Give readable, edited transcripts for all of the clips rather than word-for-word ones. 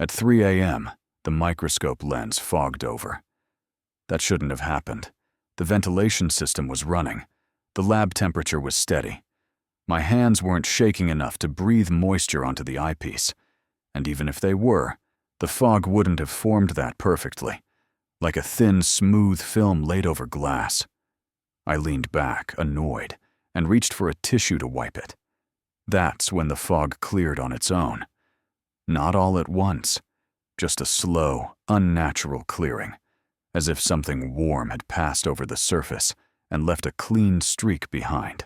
At 3 a.m., the microscope lens fogged over. That shouldn't have happened. The ventilation system was running. The lab temperature was steady. My hands weren't shaking enough to breathe moisture onto the eyepiece. And even if they were, the fog wouldn't have formed that perfectly, like a thin, smooth film laid over glass. I leaned back, annoyed, and reached for a tissue to wipe it. That's when the fog cleared on its own. Not all at once, just a slow, unnatural clearing, as if something warm had passed over the surface and left a clean streak behind.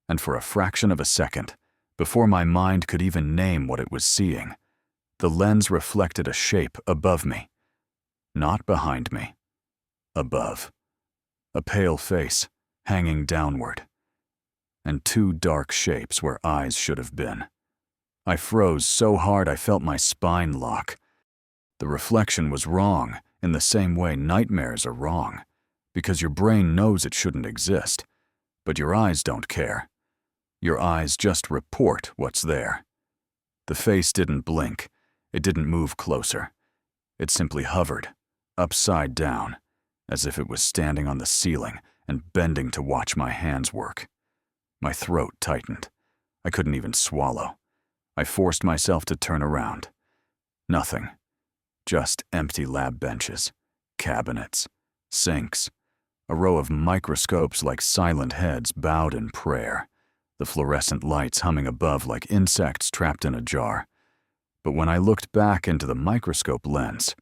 And for a fraction of a second, before my mind could even name what it was seeing, the lens reflected a shape above me. Not behind me. Above. A pale face, hanging downward. And two dark shapes where eyes should have been. I froze so hard I felt my spine lock. The reflection was wrong, in the same way nightmares are wrong, because your brain knows it shouldn't exist, but your eyes don't care. Your eyes just report what's there. The face didn't blink. It didn't move closer. It simply hovered, upside down, as if it was standing on the ceiling and bending to watch my hands work. My throat tightened. I couldn't even swallow. I forced myself to turn around. Nothing. Just empty lab benches, cabinets, sinks, a row of microscopes like silent heads bowed in prayer, the fluorescent lights humming above like insects trapped in a jar. But when I looked back into the microscope lens,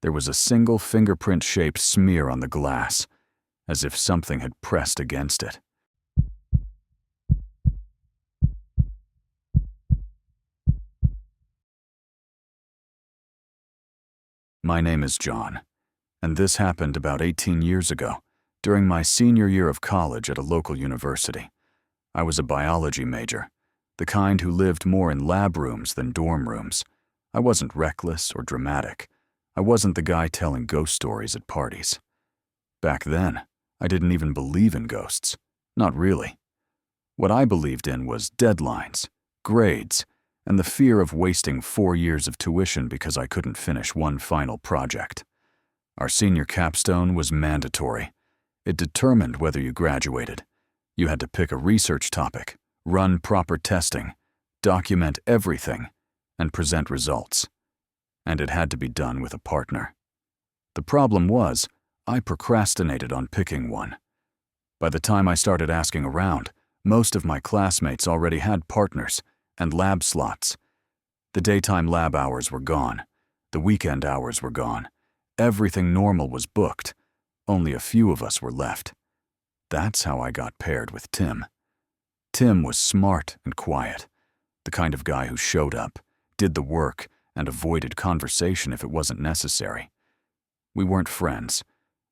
there was a single fingerprint-shaped smear on the glass, as if something had pressed against it. My name is John, and this happened about 18 years ago, during my senior year of college at a local university. I was a biology major, the kind who lived more in lab rooms than dorm rooms. I wasn't reckless or dramatic. I wasn't the guy telling ghost stories at parties. Back then, I didn't even believe in ghosts. Not really. What I believed in was deadlines, grades, and the fear of wasting 4 years of tuition because I couldn't finish one final project. Our senior capstone was mandatory. It determined whether you graduated. You had to pick a research topic, run proper testing, document everything, and present results. And it had to be done with a partner. The problem was, I procrastinated on picking one. By the time I started asking around, most of my classmates already had partners and lab slots. The daytime lab hours were gone. The weekend hours were gone. Everything normal was booked. Only a few of us were left. That's how I got paired with Tim. Tim was smart and quiet, the kind of guy who showed up, did the work, and avoided conversation if it wasn't necessary. We weren't friends.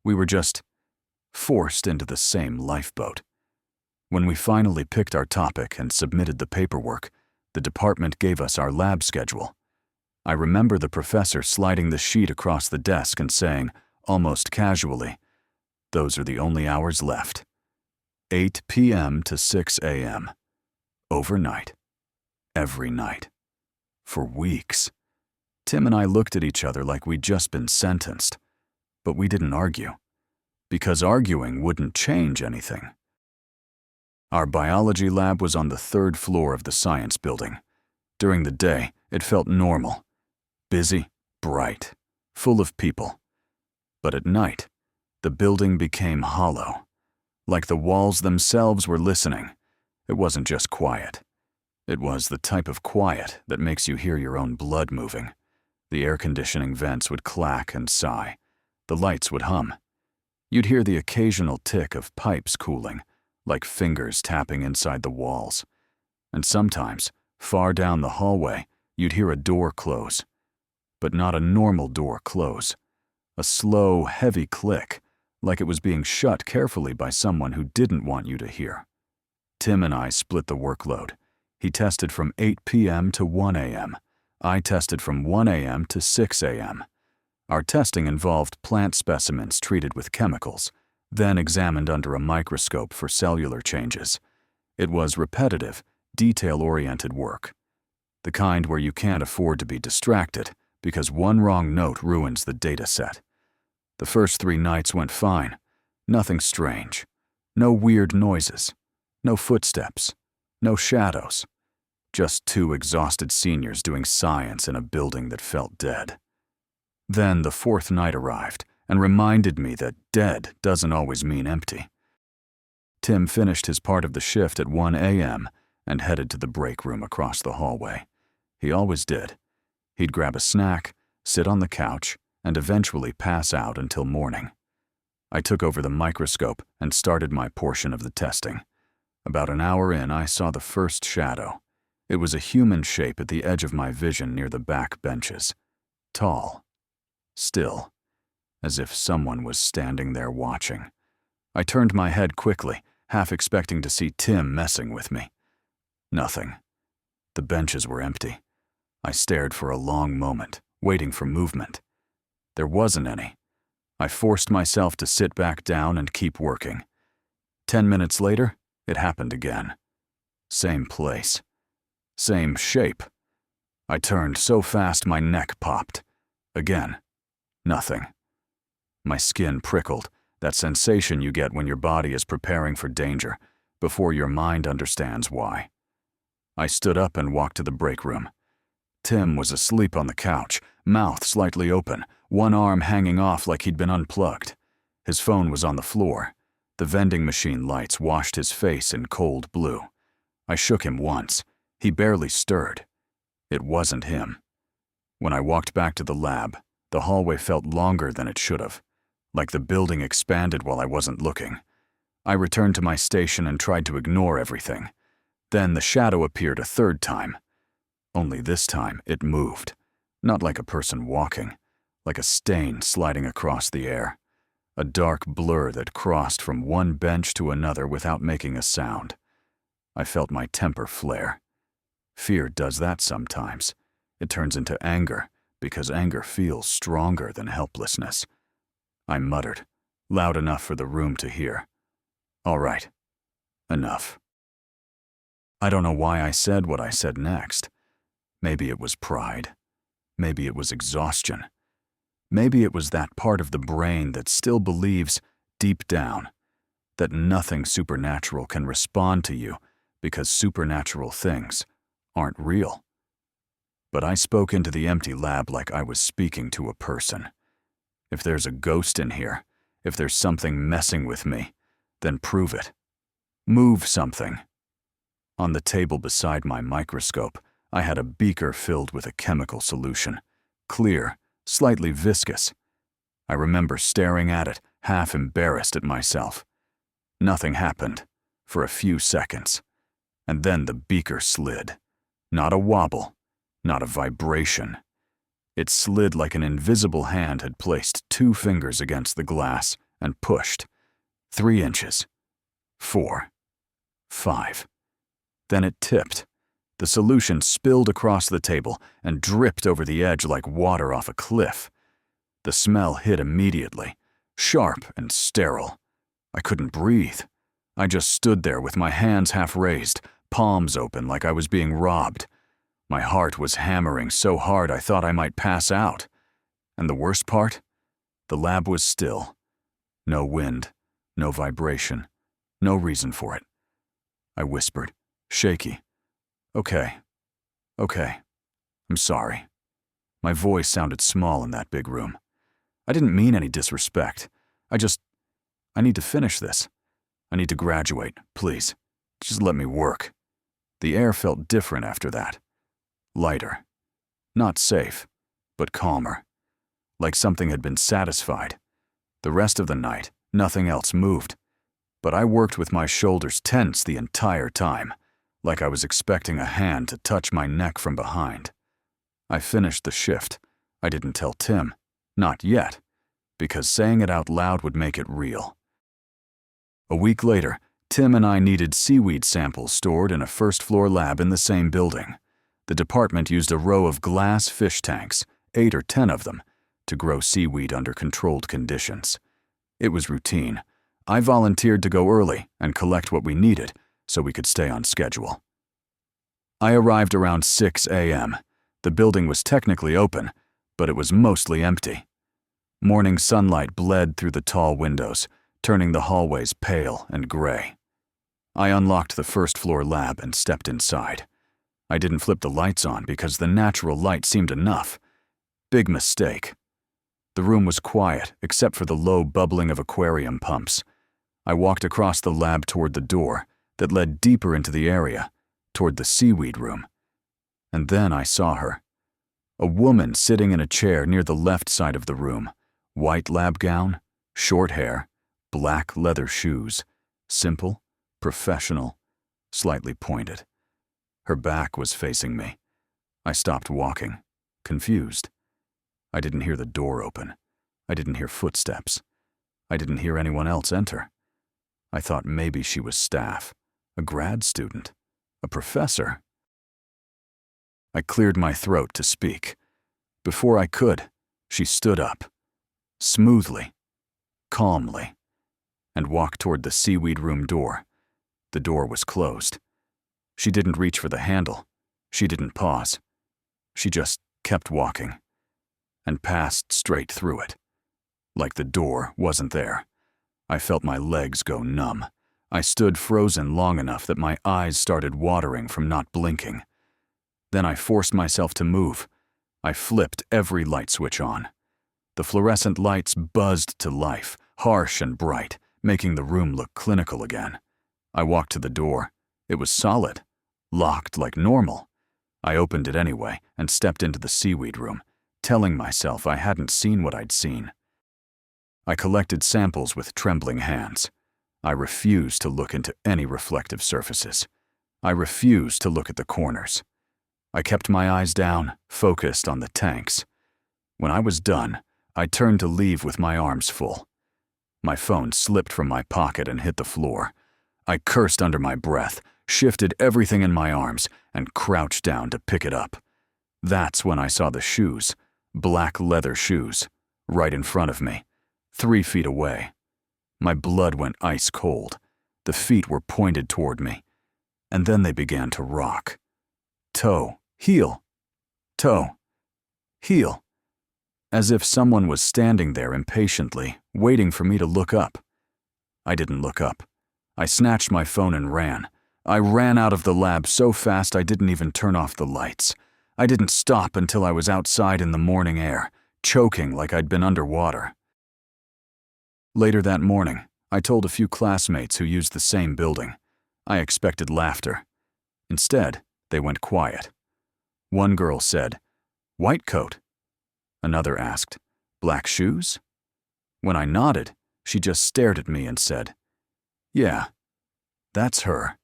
We were just forced into the same lifeboat. When we finally picked our topic and submitted the paperwork, the department gave us our lab schedule. I remember the professor sliding the sheet across the desk and saying, almost casually, "Those are the only hours left. 8 p.m. to 6 a.m. Overnight. Every night. For weeks." Tim and I looked at each other like we'd just been sentenced, but we didn't argue, because arguing wouldn't change anything. Our biology lab was on the 3rd floor of the science building. During the day, it felt normal. Busy, bright, full of people. But at night, the building became hollow. Like the walls themselves were listening. It wasn't just quiet. It was the type of quiet that makes you hear your own blood moving. The air conditioning vents would clack and sigh. The lights would hum. You'd hear the occasional tick of pipes cooling, like fingers tapping inside the walls. And sometimes, far down the hallway, you'd hear a door close. But not a normal door close. A slow, heavy click, like it was being shut carefully by someone who didn't want you to hear. Tim and I split the workload. He tested from 8 p.m. to 1 a.m. I tested from 1 a.m. to 6 a.m. Our testing involved plant specimens treated with chemicals, then examined under a microscope for cellular changes. It was repetitive, detail-oriented work. The kind where you can't afford to be distracted, because one wrong note ruins the data set. The first 3 nights went fine. Nothing strange. No weird noises. No footsteps. No shadows. Just 2 exhausted seniors doing science in a building that felt dead. Then the 4th night arrived and reminded me that dead doesn't always mean empty. Tim finished his part of the shift at 1 a.m. and headed to the break room across the hallway. He always did. He'd grab a snack, sit on the couch, and eventually pass out until morning. I took over the microscope and started my portion of the testing. About an hour in, I saw the first shadow. It was a human shape at the edge of my vision near the back benches. Tall. Still. As if someone was standing there watching. I turned my head quickly, half expecting to see Tim messing with me. Nothing. The benches were empty. I stared for a long moment, waiting for movement. There wasn't any. I forced myself to sit back down and keep working. 10 minutes later, it happened again. Same place. Same shape. I turned so fast my neck popped. Again. Nothing. My skin prickled, that sensation you get when your body is preparing for danger, before your mind understands why. I stood up and walked to the break room. Tim was asleep on the couch, mouth slightly open, one arm hanging off like he'd been unplugged. His phone was on the floor. The vending machine lights washed his face in cold blue. I shook him once. He barely stirred. It wasn't him. When I walked back to the lab, the hallway felt longer than it should have, like the building expanded while I wasn't looking. I returned to my station and tried to ignore everything. Then the shadow appeared a 3rd time. Only this time it moved, not like a person walking, like a stain sliding across the air, a dark blur that crossed from one bench to another without making a sound. I felt my temper flare. Fear does that sometimes. It turns into anger, because anger feels stronger than helplessness. I muttered, loud enough for the room to hear. All right. Enough. I don't know why I said what I said next. Maybe it was pride. Maybe it was exhaustion. Maybe it was that part of the brain that still believes, deep down, that nothing supernatural can respond to you because supernatural things aren't real. But I spoke into the empty lab like I was speaking to a person. If there's a ghost in here, if there's something messing with me, then prove it. Move something. On the table beside my microscope, I had a beaker filled with a chemical solution, clear, slightly viscous. I remember staring at it, half embarrassed at myself. Nothing happened, for a few seconds. And then the beaker slid. Not a wobble, not a vibration. It slid like an invisible hand had placed 2 fingers against the glass and pushed. 3 inches. 4. 5. Then it tipped. The solution spilled across the table and dripped over the edge like water off a cliff. The smell hit immediately, sharp and sterile. I couldn't breathe. I just stood there with my hands half raised, palms open like I was being robbed. My heart was hammering so hard I thought I might pass out. And the worst part? The lab was still. No wind, no vibration, no reason for it. I whispered, shaky. Okay. I'm sorry. My voice sounded small in that big room. I didn't mean any disrespect. I need to finish this. I need to graduate, please. Just let me work. The air felt different after that. Lighter. Not safe, but calmer. Like something had been satisfied. The rest of the night, nothing else moved. But I worked with my shoulders tense the entire time, like I was expecting a hand to touch my neck from behind. I finished the shift. I didn't tell Tim. Not yet. Because saying it out loud would make it real. A week later, Tim and I needed seaweed samples stored in a first-floor lab in the same building. The department used a row of glass fish tanks, 8 or 10 of them, to grow seaweed under controlled conditions. It was routine. I volunteered to go early and collect what we needed so we could stay on schedule. I arrived around 6 a.m. The building was technically open, but it was mostly empty. Morning sunlight bled through the tall windows, turning the hallways pale and gray. I unlocked the first-floor lab and stepped inside. I didn't flip the lights on because the natural light seemed enough. Big mistake. The room was quiet, except for the low bubbling of aquarium pumps. I walked across the lab toward the door that led deeper into the area, toward the seaweed room. And then I saw her. A woman sitting in a chair near the left side of the room. White lab gown, short hair, black leather shoes. Simple, professional, slightly pointed. Her back was facing me. I stopped walking, confused. I didn't hear the door open. I didn't hear footsteps. I didn't hear anyone else enter. I thought maybe she was staff, a grad student, a professor. I cleared my throat to speak. Before I could, she stood up, smoothly, calmly, and walked toward the seaweed room door. The door was closed. She didn't reach for the handle. She didn't pause. She just kept walking and passed straight through it, like the door wasn't there. I felt my legs go numb. I stood frozen long enough that my eyes started watering from not blinking. Then I forced myself to move. I flipped every light switch on. The fluorescent lights buzzed to life, harsh and bright, making the room look clinical again. I walked to the door. It was solid, locked like normal. I opened it anyway and stepped into the seaweed room, telling myself I hadn't seen what I'd seen. I collected samples with trembling hands. I refused to look into any reflective surfaces. I refused to look at the corners. I kept my eyes down, focused on the tanks. When I was done, I turned to leave with my arms full. My phone slipped from my pocket and hit the floor. I cursed under my breath, shifted everything in my arms, and crouched down to pick it up. That's when I saw the shoes, black leather shoes, right in front of me, 3 feet away. My blood went ice cold. The feet were pointed toward me, and then they began to rock. Toe, heel, toe, heel. As if someone was standing there impatiently, waiting for me to look up. I didn't look up. I snatched my phone and ran. I ran out of the lab so fast I didn't even turn off the lights. I didn't stop until I was outside in the morning air, choking like I'd been underwater. Later that morning, I told a few classmates who used the same building. I expected laughter. Instead, they went quiet. One girl said, "White coat." Another asked, "Black shoes?" When I nodded, she just stared at me and said, "Yeah, that's her."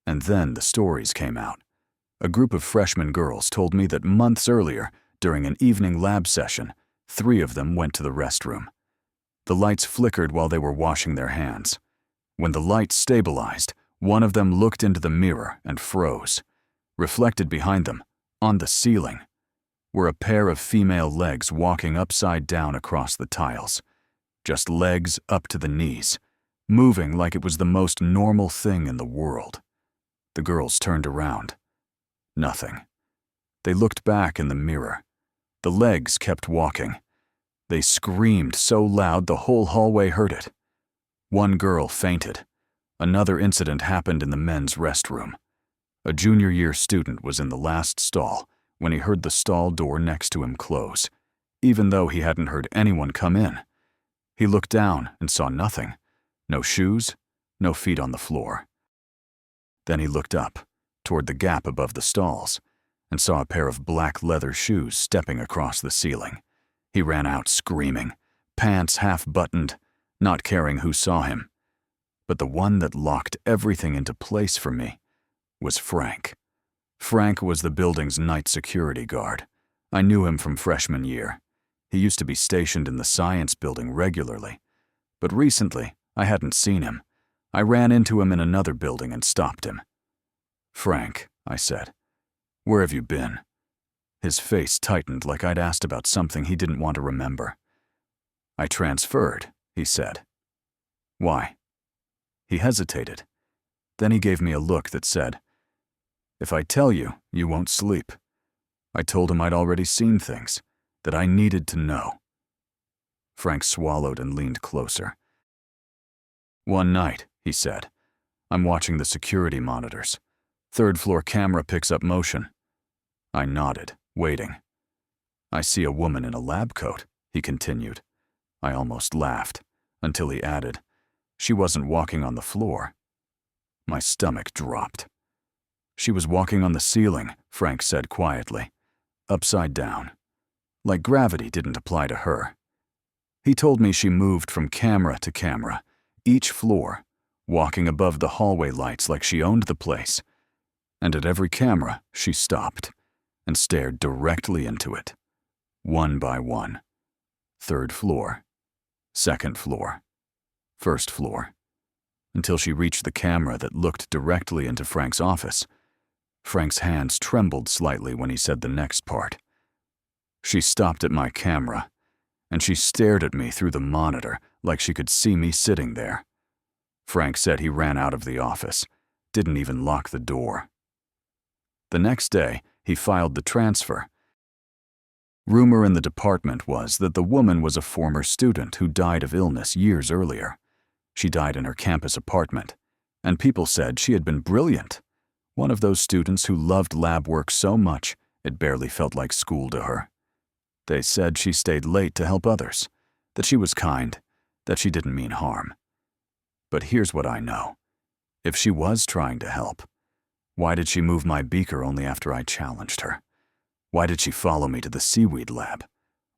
And then the stories came out. A group of freshman girls told me that months earlier, during an evening lab session, 3 of them went to the restroom. The lights flickered while they were washing their hands. When the lights stabilized, one of them looked into the mirror and froze. Reflected behind them, on the ceiling, were a pair of female legs walking upside down across the tiles. Just legs up to the knees, moving like it was the most normal thing in the world. The girls turned around. Nothing. They looked back in the mirror. The legs kept walking. They screamed so loud the whole hallway heard it. One girl fainted. Another incident happened in the men's restroom. A junior-year student was in the last stall when he heard the stall door next to him close, even though he hadn't heard anyone come in. He looked down and saw nothing. No shoes, no feet on the floor. Then he looked up, toward the gap above the stalls, and saw a pair of black leather shoes stepping across the ceiling. He ran out screaming, pants half-buttoned, not caring who saw him. But the one that locked everything into place for me was Frank. Frank was the building's night security guard. I knew him from freshman year. He used to be stationed in the science building regularly. But recently, I hadn't seen him. I ran into him in another building and stopped him. "Frank," I said, "where have you been?" His face tightened like I'd asked about something he didn't want to remember. "I transferred," he said. "Why?" He hesitated. Then he gave me a look that said, "If I tell you, you won't sleep." I told him I'd already seen things, that I needed to know. Frank swallowed and leaned closer. One night, he said, I'm watching the security monitors. Third-floor camera picks up motion. I nodded, waiting. I see a woman in a lab coat, he continued. I almost laughed, until he added, she wasn't walking on the floor. My stomach dropped. She was walking on the ceiling, Frank said quietly, upside down. Like gravity didn't apply to her. He told me she moved from camera to camera, each floor, walking above the hallway lights like she owned the place. And at every camera, she stopped and stared directly into it, one by one. Third floor, second floor, first floor, until she reached the camera that looked directly into Frank's office. Frank's hands trembled slightly when he said the next part. She stopped at my camera, and she stared at me through the monitor like she could see me sitting there. Frank said he ran out of the office, didn't even lock the door. The next day, he filed the transfer. Rumor in the department was that the woman was a former student who died of illness years earlier. She died in her campus apartment, and people said she had been brilliant. One of those students who loved lab work so much it barely felt like school to her. They said she stayed late to help others, that she was kind, that she didn't mean harm. But here's what I know. If she was trying to help, why did she move my beaker only after I challenged her? Why did she follow me to the seaweed lab?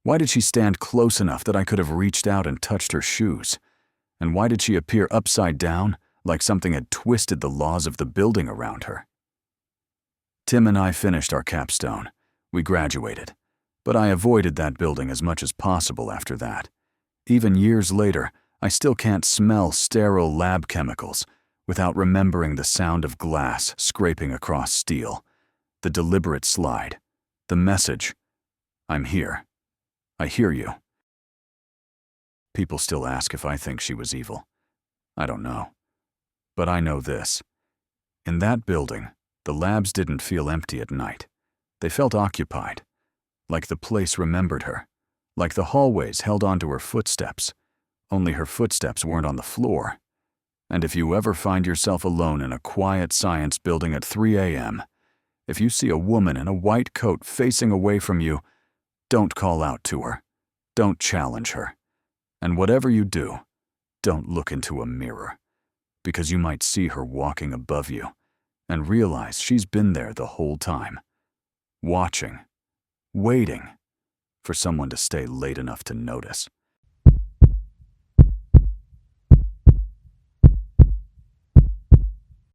Why did she stand close enough that I could have reached out and touched her shoes? And why did she appear upside down, like something had twisted the laws of the building around her? Tim and I finished our capstone. We graduated. But I avoided that building as much as possible after that. Even years later, I still can't smell sterile lab chemicals without remembering the sound of glass scraping across steel, the deliberate slide, the message, I'm here. I hear you. People still ask if I think she was evil. I don't know. But I know this. In that building, the labs didn't feel empty at night. They felt occupied. Like the place remembered her, like the hallways held onto her footsteps, only her footsteps weren't on the floor. And if you ever find yourself alone in a quiet science building at 3 a.m., if you see a woman in a white coat facing away from you, don't call out to her, don't challenge her. And whatever you do, don't look into a mirror, because you might see her walking above you and realize she's been there the whole time, watching, waiting for someone to stay late enough to notice.